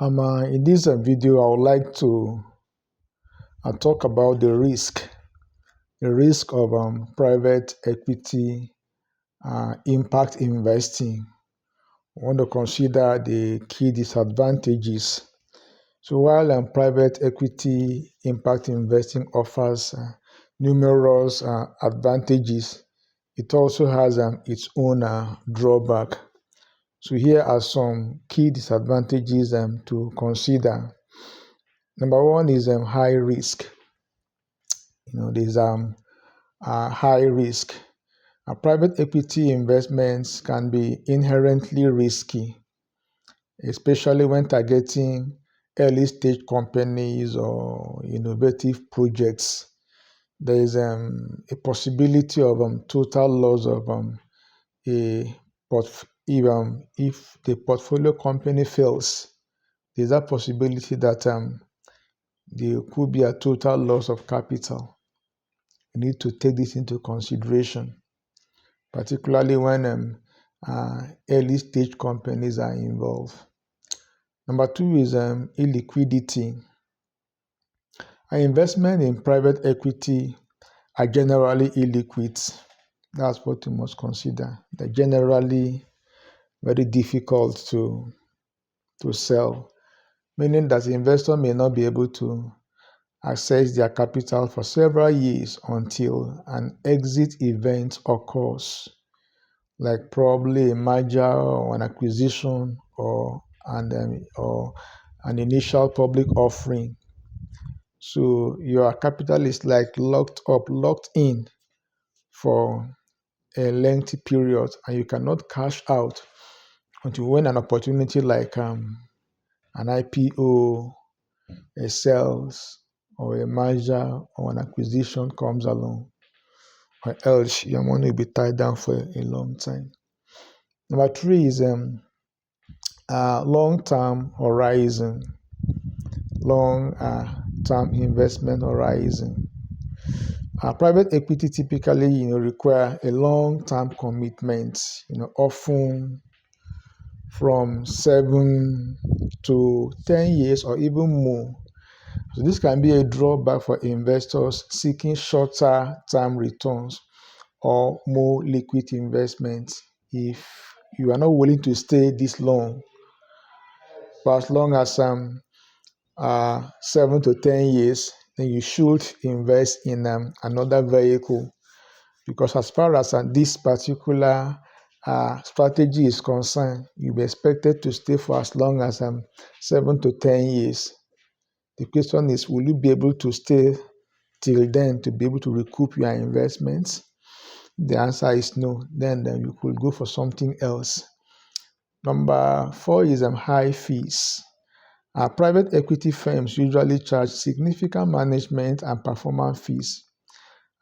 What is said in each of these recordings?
In this video, I would like to talk about the risk of private equity impact investing. I want to consider the key disadvantages. So while private equity impact investing offers numerous advantages, it also has its own drawback. So here are some key disadvantages to consider. Number one is high risk. There's high risk. Private equity investments can be inherently risky, especially when targeting early stage companies or innovative projects. There is a possibility of total loss of if the portfolio company fails. There's a possibility that there could be a total loss of capital. You need to take this into consideration, particularly when early stage companies are involved. Number two is illiquidity. Investment in private equity are generally illiquid. That's what you must consider. They're generally very difficult to sell, meaning that the investor may not be able to access their capital for several years until an exit event occurs, like probably a merger or an acquisition or an initial public offering. So your capital is like locked in for a lengthy period, and you cannot cash out until when an opportunity like an IPO, a sales, or a merger or an acquisition comes along, or else your money will be tied down for a long time. Number three is long-term horizon, long-term investment horizon. Private equity typically, require a long-term commitment, often from 7 to 10 years or even more. So this can be a drawback for investors seeking shorter term returns or more liquid investments. If you are not willing to stay this long, for as long as 7 to 10 years, then you should invest in another vehicle, because as far as this particular strategy is concerned, you'll be expected to stay for as long as 7 to 10 years. The question is, will you be able to stay till then to be able to recoup your investments? The answer is no. Then you could go for something else. Number four is high fees. Private equity firms usually charge significant management and performance fees,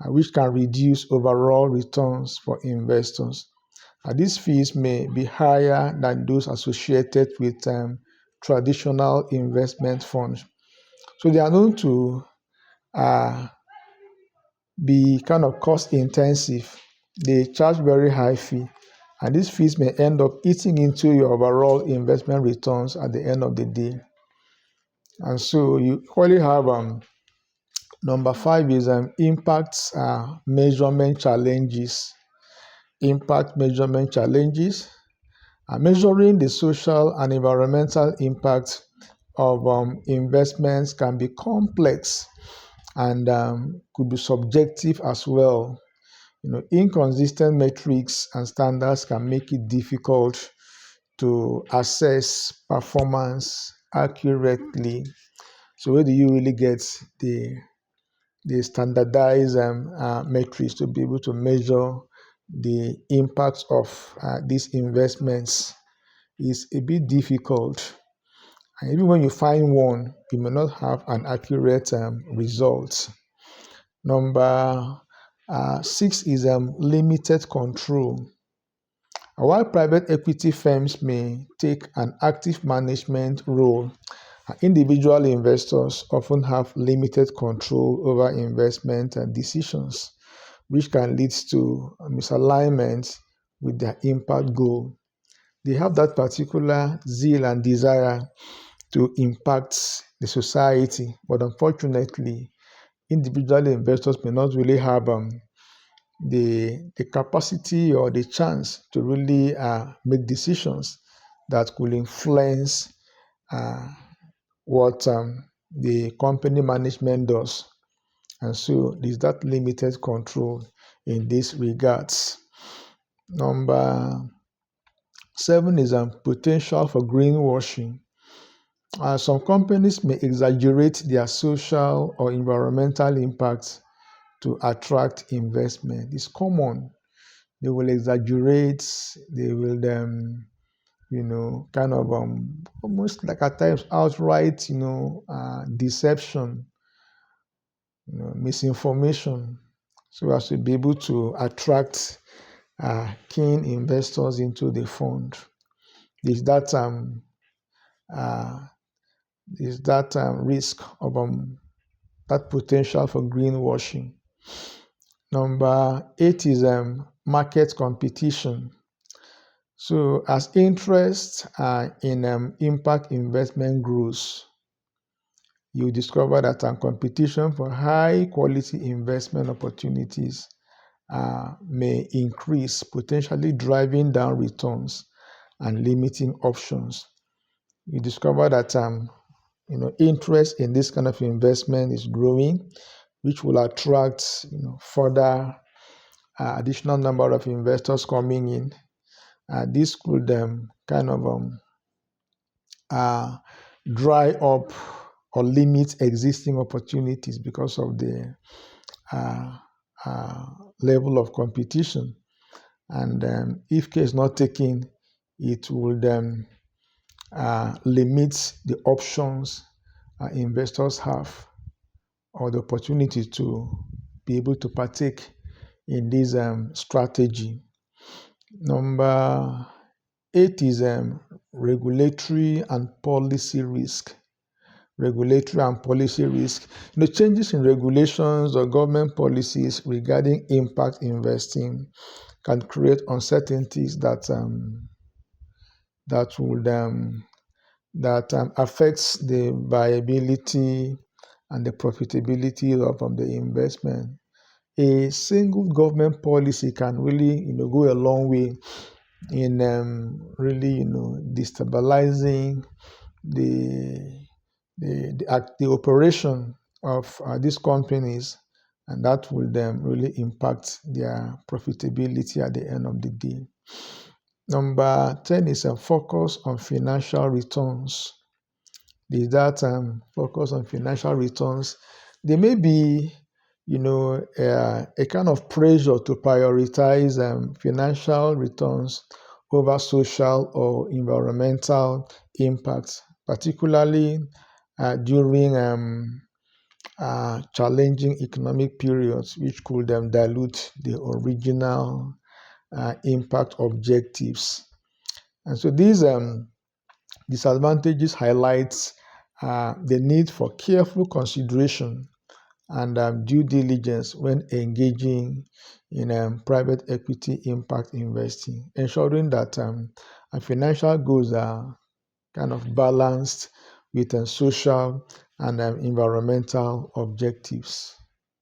which can reduce overall returns for investors. These fees may be higher than those associated with traditional investment funds. So they are known to be kind of cost intensive. They charge very high fee, and these fees may end up eating into your overall investment returns at the end of the day. And so you equally have number five is impact measurement challenges. Impact measurement challenges. Measuring the social and environmental impact of investments can be complex and could be subjective as well. Inconsistent metrics and standards can make it difficult to assess performance accurately. So where do you really get the standardized metrics to be able to measure the impact of these investments? Is a bit difficult. And even when you find one, you may not have an accurate result. Number six is limited control. While private equity firms may take an active management role, individual investors often have limited control over investment decisions, which can lead to misalignment with their impact goal. They have that particular zeal and desire to impact the society. But unfortunately, individual investors may not really have the capacity or the chance to really make decisions that could influence uh, what the company management does. And so there's that limited control in these regards. Number 7 is potential for greenwashing. Some companies may exaggerate their social or environmental impacts to attract investment. It's common. They will exaggerate, they will kind of almost like at times outright, deception, misinformation, so as to be able to attract keen investors into the fund. There's that uh, risk of that potential for greenwashing. Number 8 is market competition. So as interest in impact investment grows, you discover that competition for high quality investment opportunities may increase, potentially driving down returns and limiting options. You discover that interest in this kind of investment is growing, which will attract further additional number of investors coming in. This could kind of dry up or limit existing opportunities because of the uh, uh, level of competition. And if care is not taken, it would limit the options investors have or the opportunity to be able to partake in this strategy. Number 8 is regulatory and policy risk. Regulatory and policy risk. Changes in regulations or government policies regarding impact investing can create uncertainties that affects the viability and the profitability of the investment. A single government policy can really go a long way in really destabilizing the operation of these companies, and that will really impact their profitability at the end of the day. Number 10 is a focus on financial returns. Is that focus on financial returns? There may be, a kind of pressure to prioritize financial returns over social or environmental impacts, particularly during challenging economic periods, which could dilute the original impact objectives. And so these disadvantages highlights the need for careful consideration and due diligence when engaging in private equity impact investing, ensuring that financial goals are kind of balanced with social and environmental objectives.